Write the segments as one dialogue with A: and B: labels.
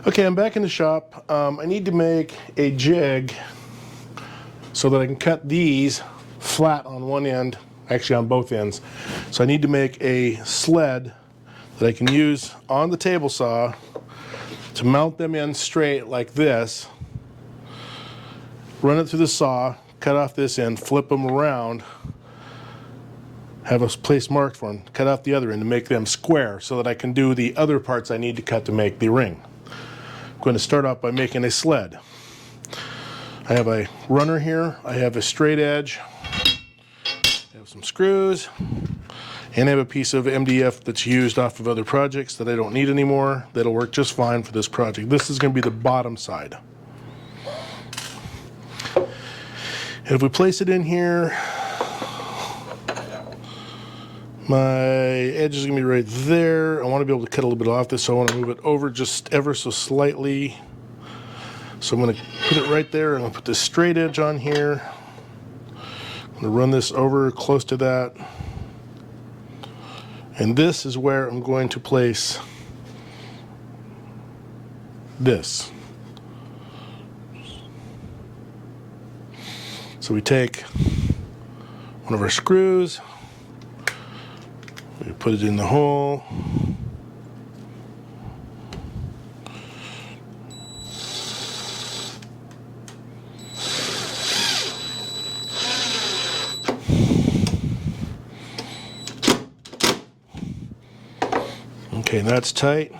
A: Okay, I'm back in the shop. I need to make a jig so that I can cut these flat on one end, actually on both ends. So I need to make a sled that I can use on the table saw to mount them in straight like this, run it through the saw, cut off this end, flip them around, have a place marked for them, cut off the other end to make them square so that I can do the other parts I need to cut to make the ring. I'm going to start off by making a sled. I have a runner here, I have a straight edge, I have some screws, and I have a piece of MDF that's used off of other projects that I don't need anymore. That'll work just fine for this project. This is going to be the bottom side. And if we place it in here, my edge is going to be right there. I want to be able to cut a little bit off this, so I want to move it over just ever so slightly. So I'm going to put it right there. I'm going to put this straight edge on here. I'm going to run this over close to that. And this is where I'm going to place this. So we take one of our screws, we put it in the hole, okay, that's tight.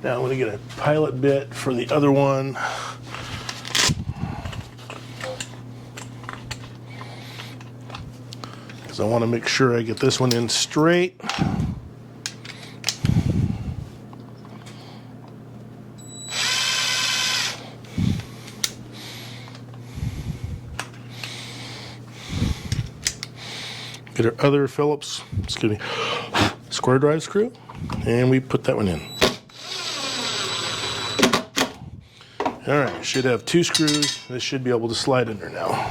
A: Now I'm going to get a pilot bit for the other one. Because I want to make sure I get this one in straight. Get our other Phillips, excuse me, square drive screw, and we put that one in. Alright, should have two screws. This should be able to slide in there now.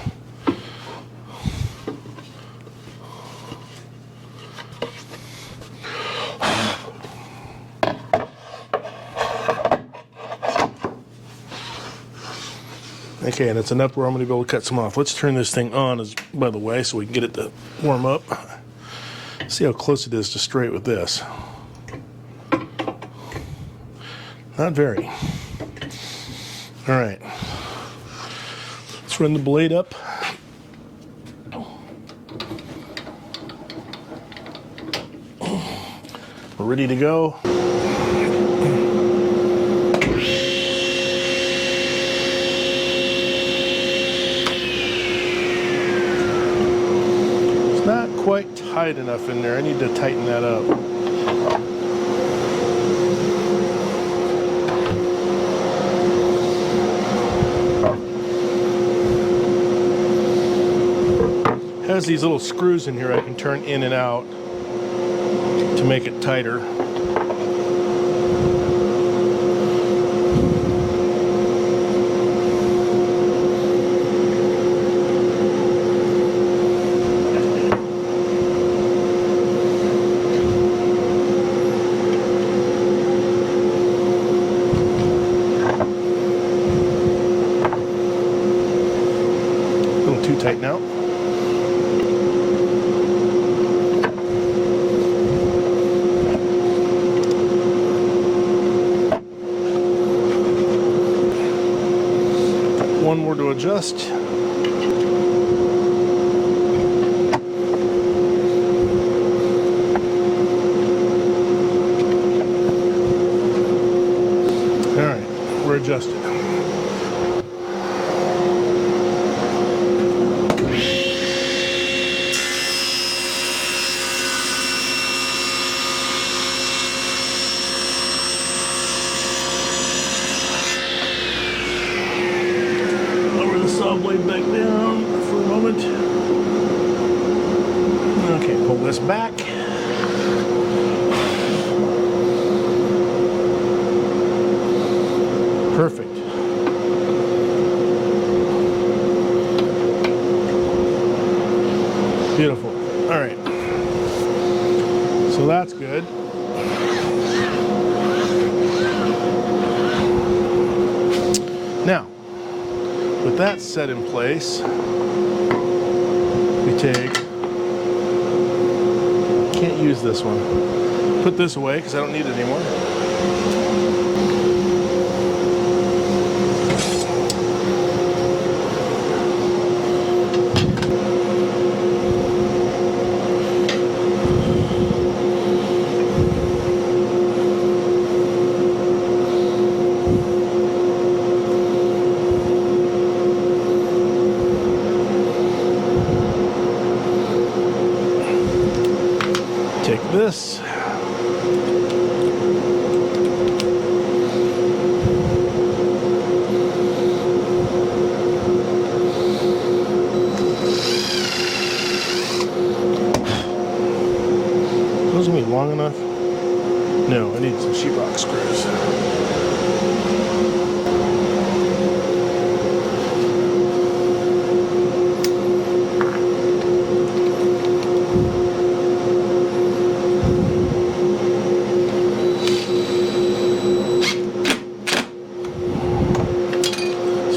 A: Okay, and it's enough where I'm going to be able to cut some off. Let's turn this thing on, by the way, so we can get it to warm up. See how close it is to straight with this. Not very. All right, let's run the blade up. We're ready to go. It's not quite tight enough in there. I need to tighten that up. It has these little screws in here I can turn in and out to make it tighter. A little too tight now. One more to adjust. All right, we're adjusted. Saw blade back down for a moment. Okay, pull this back. Perfect. Beautiful. All right. So that's good. Now, with that set in place, we take, can't use this one. Put this away because I don't need it anymore. Take this. Those gonna be long enough? No, I need some sheetrock screws.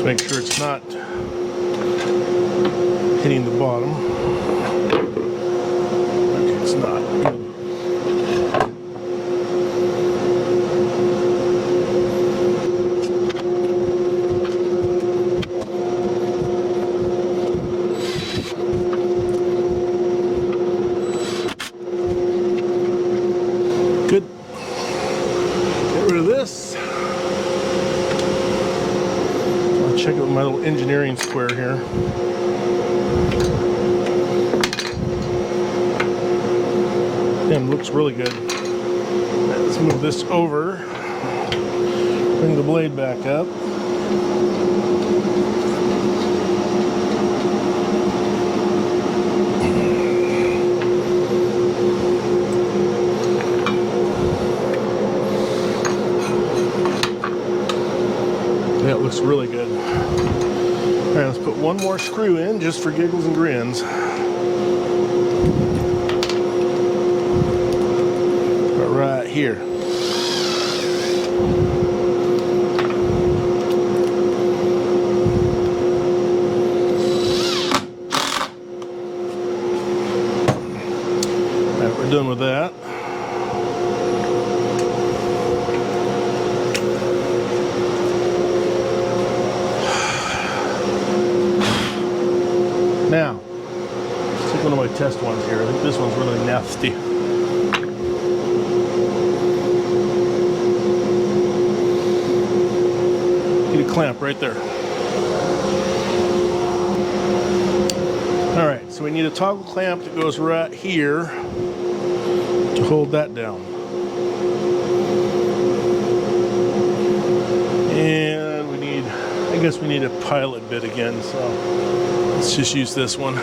A: Make sure it's not hitting the bottom. Okay, it's not. Good. Get rid of this. Check out my little engineering square here. Damn, looks really good. Let's move this over. Bring the blade back up. Yeah, it looks really good. All right, let's put one more screw in just for giggles and grins. Right here. All right, we're done with that. Now, let's take one of my test ones here. I think this one's really nasty. Get a clamp right there. All right, so we need a toggle clamp that goes right here to hold that down. And we need, I guess we need a pilot bit again, so let's just use this one.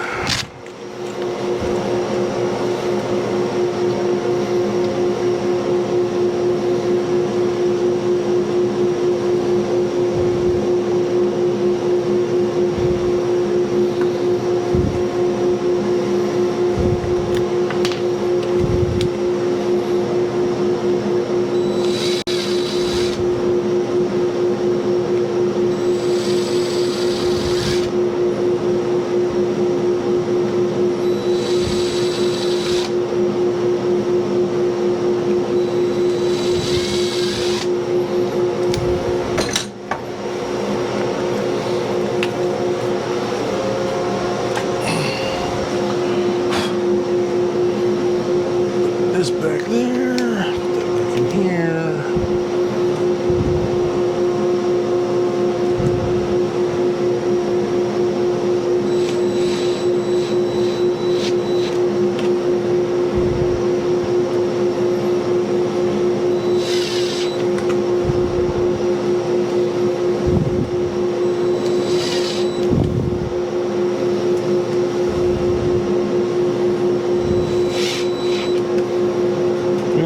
A: This back there, put that back in here.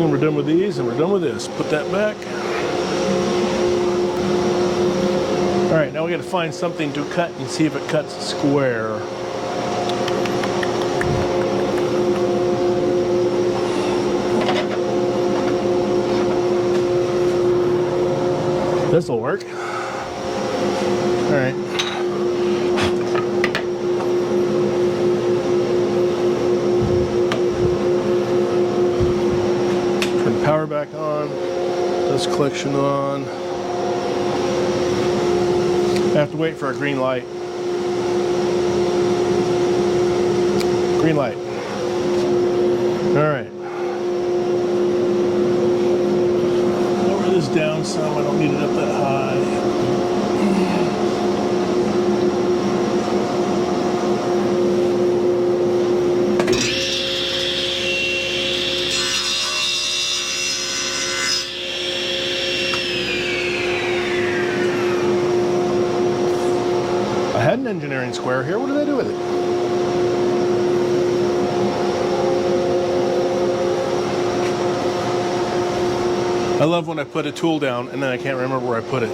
A: We're done with these and we're done with this. Put that back. All right, now we got to find something to cut and see if it cuts square. This'll work. All right. Turn the power back on. Dust collection on. I have to wait for a green light. Green light. All right. Lower this down some. I don't need it up that high. I had an engineering square here. What did I do with it? I love when I put a tool down and then I can't remember where I put it.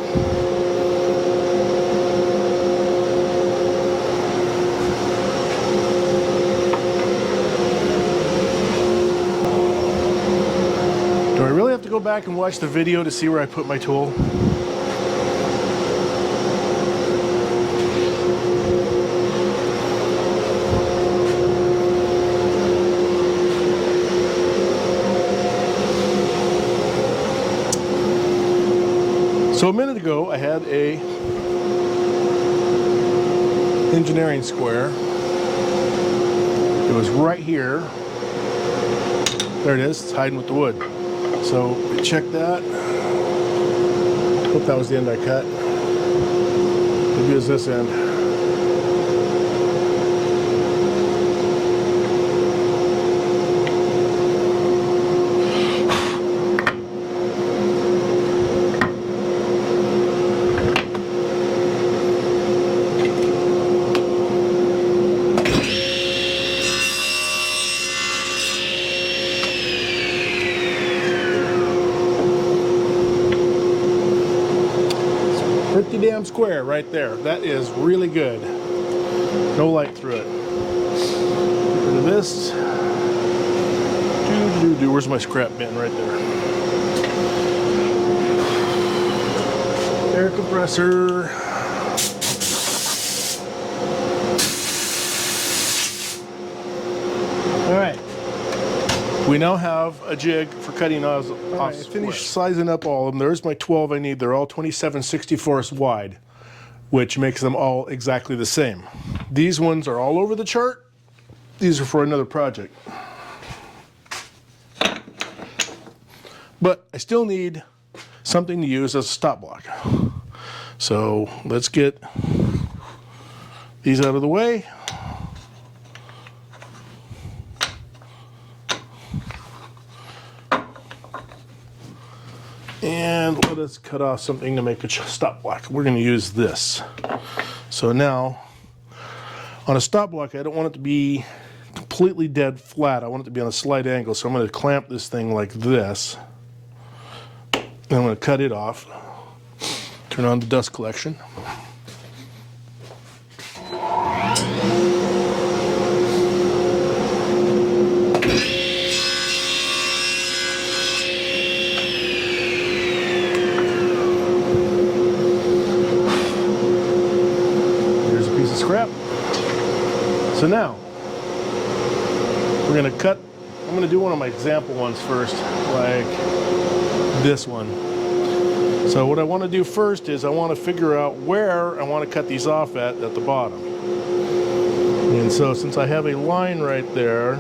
A: Do I really have to go back and watch the video to see where I put my tool? So a minute ago, I had a engineering square. It was right here. There it is. It's hiding with the wood. So check that. Hope that was the end I cut. Maybe it was this end. Pretty damn square right there. That is really good. No light through it. Get rid of this. Where's my scrap bin? Right there. Air compressor. All right. We now have a jig for cutting off. I finished sizing up all of them. There's my 12 I need. They're all 27/64 wide, which makes them all exactly the same. These ones are all over the chart. These are for another project. But I still need something to use as a stop block. So let's get these out of the way. And let us cut off something to make a stop block. We're going to use this. So now, on a stop block, I don't want it to be completely dead flat. I want it to be on a slight angle. So I'm going to clamp this thing like this. And I'm going to cut it off. Turn on the dust collection. Scrap. So now we're going to cut. I'm going to do one of my example ones first, like this one. So what I want to do first is I want to figure out where I want to cut these off at the bottom. And so since I have a line right there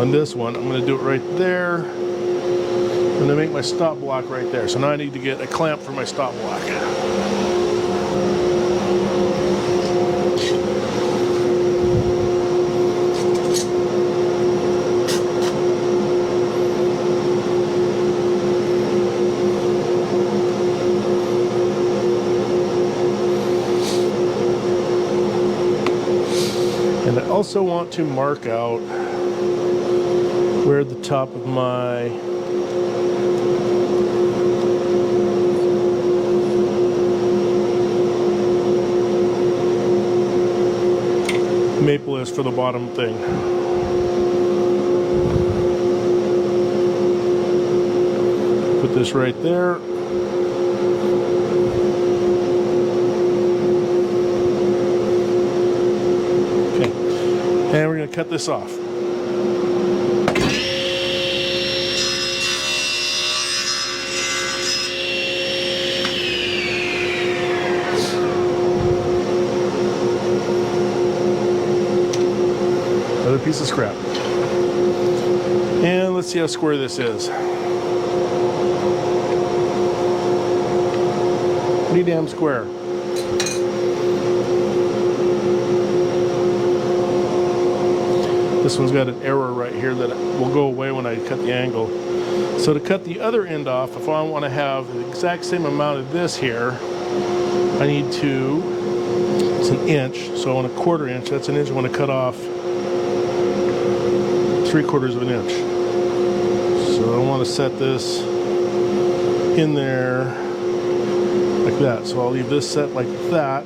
A: on this one, I'm going to do it right there. I'm going to make my stop block right there. So now I need to get a clamp for my stop block. And I also want to mark out where the top of my maple is for the bottom thing. Put this right there. And we're going to cut this off. Another piece of scrap. And let's see how square this is. Pretty damn square. This one's got an error right here that will go away when I cut the angle. So to cut the other end off, if I want to have the exact same amount of this here, I need to, it's an inch, so I want a 1/4 inch, that's an inch. I want to cut off 3/4 of an inch. So I want to set this in there like that. So I'll leave this set like that.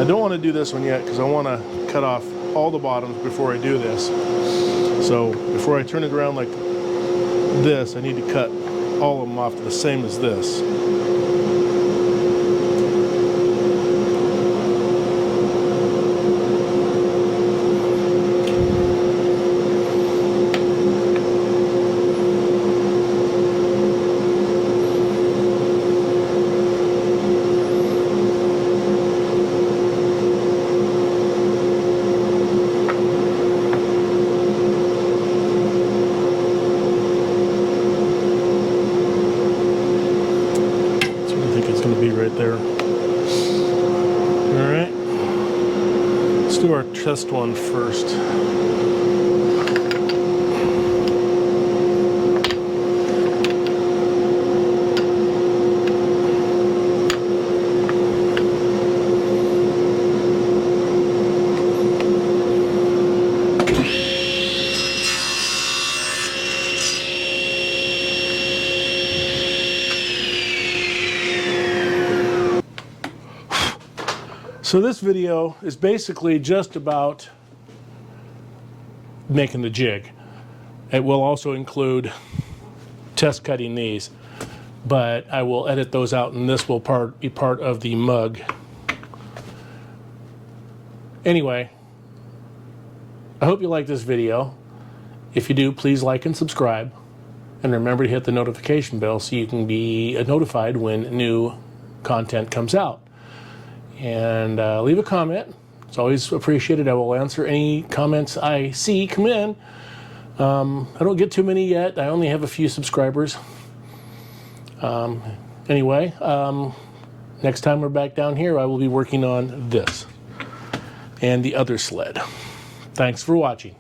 A: I don't want to do this one yet because I want to cut off all the bottoms before I do this. So before I turn it around like this, I need to cut all of them off the same as this. Right there. All right, let's do our chest one first. So this video is basically just about making the jig. It will also include test cutting these, but I will edit those out and this will be part of the mug. Anyway, I hope you like this video. If you do, please like and subscribe. And remember to hit the notification bell so you can be notified when new content comes out. And leave a comment. It's always appreciated. I will answer any comments I see come in. I don't get too many yet. I only have a few subscribers. Anyway, next time we're back down here, I will be working on this and the other sled. Thanks for watching.